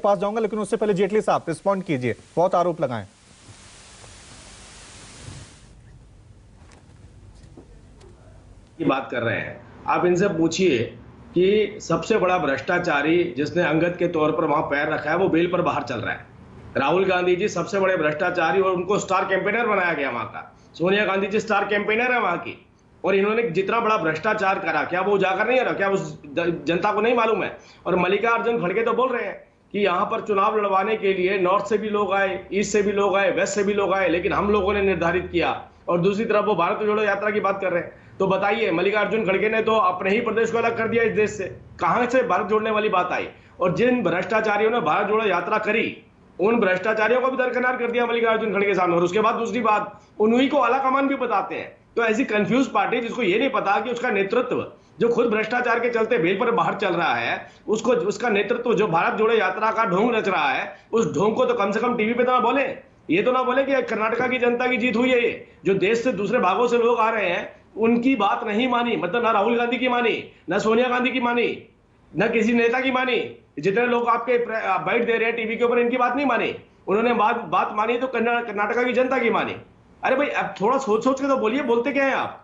पास जाऊंगा, लेकिन उससे पहले जेटली साहब रिस्पॉन्ड कीजिए, बहुत आरोप लगाएं। की बात कर रहे हैं, आप इनसे पूछिए कि सबसे बड़ा भ्रष्टाचारी जिसने अंगद के तौर पर वहां पैर रखा है वो बेल पर बाहर चल रहा है। राहुल गांधी जी सबसे बड़े भ्रष्टाचारी, और उनको स्टार कैंपेनर बनाया गया वहां का। सोनिया गांधी जी स्टार कैंपेनर है वहां की, और इन्होंने जितना बड़ा भ्रष्टाचार करा, क्या वो उजागर नहीं है, क्या उस जनता को नहीं मालूम है? और मल्लिकार्जुन खड़गे तो बोल रहे हैं कि यहां पर चुनाव लड़वाने के लिए नॉर्थ से भी लोग आए, ईस्ट से भी लोग आए, वेस्ट से भी लोग आए, लेकिन हम लोगों ने निर्धारित किया। और दूसरी तरफ वो भारत जोड़ो यात्रा की बात कर रहे हैं। तो बताइए, मल्लिकार्जुन खड़गे ने तो अपने ही प्रदेश को अलग कर दिया इस देश से। कहां से भारत जोड़ने वाली बात आई? और जिन भ्रष्टाचारियों ने भारत जोड़ो यात्रा करी, उन भ्रष्टाचारियों को भी दरकिनार कर दिया मल्लिकार्जुन खड़गे सामने। और उसके बाद दूसरी बात, उन्हीं को आला कमान भी बताते हैं। तो ऐसी कंफ्यूज पार्टी जिसको ये नहीं पता कि उसका नेतृत्व, जो खुद भ्रष्टाचार के चलते बेल पर बाहर चल रहा है, उसको, उसका नेतृत्व जो भारत जोड़ो यात्रा का ढोंग रच रहा है, उस ढोंग को तो कम से कम टीवी पे तो ना बोले। ये तो ना बोले कि कर्नाटका की जनता की जीत हुई है। ये जो देश से दूसरे भागों से लोग आ रहे हैं, उनकी बात नहीं मानी, मतलब ना राहुल गांधी की मानी, ना सोनिया गांधी की मानी, ना किसी नेता की मानी। जितने लोग आपके बाइट दे रहे हैं टीवी के ऊपर, इनकी बात नहीं मानी। उन्होंने बात मानी तो कर्नाटका की जनता की मानी। अरे भाई, अब थोड़ा सोच के तो बोलिए, बोलते क्या है आप?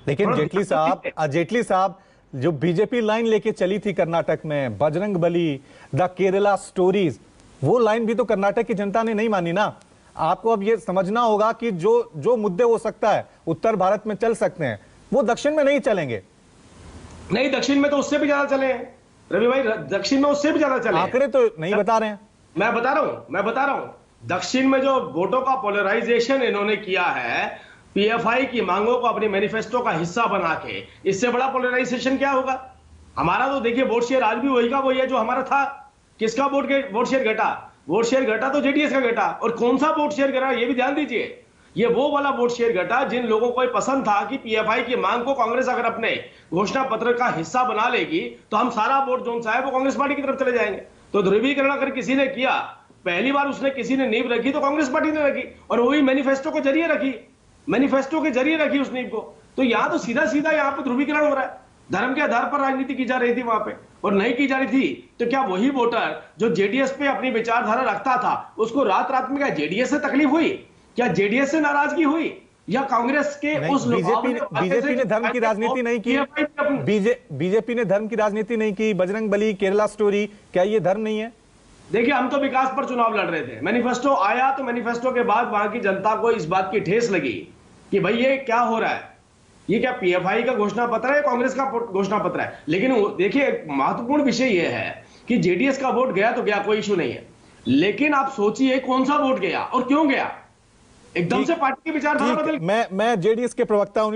लेकिन जेटली साहब जो बीजेपी लाइन लेके चली थी कर्नाटक में, बजरंग बली, द केरला स्टोरीज, वो लाइन भी तो कर्नाटक की जनता ने नहीं मानी ना। आपको अब ये समझना होगा कि जो मुद्दे हो सकता है उत्तर भारत में चल सकते हैं, वो दक्षिण में नहीं चलेंगे। नहीं, दक्षिण में तो उससे भी ज्यादा चले हैं रवि भाई, दक्षिण में उससे भी ज्यादा चले। आंकड़े तो नहीं बता रहे हैं। मैं बता रहा हूं दक्षिण में जो वोटों का पोलराइजेशन इन्होंने किया है, पीएफआई की मांगों को अपने मैनिफेस्टो का हिस्सा बना के, इससे बड़ा पोलराइजेशन क्या होगा? हमारा तो देखिए वोट शेयर आज भी वही का वही है जो हमारा था। किसका वोट शेयर घटा? वोट शेयर घटा तो जेडीएस का घटा। और कौन सा वोट शेयर घटा, ये भी ध्यान दीजिए। ये वो वाला वोट शेयर घटा जिन लोगों को पसंद था कि पीएफआई की मांग को कांग्रेस अगर अपने घोषणा पत्र का हिस्सा बना लेगी तो हम सारा वोट जो है वो कांग्रेस पार्टी की तरफ चले जाएंगे। तो ध्रुवीकरण अगर किसी ने किया, पहली बार उसने किसी ने नींव रखी तो कांग्रेस पार्टी ने रखी, और वही मैनिफेस्टो के जरिए रखी, मैनिफेस्टो के जरिए रखी उस नींव को। तो यहां तो सीधा यहाँ पे ध्रुवीकरण हो रहा है। धर्म के आधार पर राजनीति की जा रही थी वहां पे, और नहीं की जा रही थी। तो क्या वही वोटर जो जेडीएस पे अपनी विचारधारा रखता था, उसको रात में क्या जेडीएस से तकलीफ हुई? क्या जेडीएस से नाराजगी हुई? या कांग्रेस के उस बीजेपी ने धर्म की राजनीति नहीं की? बीजेपी ने धर्म की राजनीति नहीं की? बजरंग बली, केरला स्टोरी, क्या ये धर्म नहीं है? देखिए, हम तो विकास पर चुनाव लड़ रहे थे। मैनिफेस्टो आया तो मैनिफेस्टो के बाद वहां की जनता को इस बात की ठेस लगी कि भाई ये क्या हो रहा है, ये क्या पीएफआई का घोषणा पत्र है, कांग्रेस का घोषणा पत्र है। लेकिन देखिए, महत्वपूर्ण विषय यह है कि जेडीएस का वोट गया तो गया, कोई इशू नहीं है। लेकिन आप सोचिए कौन सा वोट गया और क्यों गया। एकदम से पार्टी की विचारधारा बदल। मैं जेडीएस के प्रवक्ता हूं।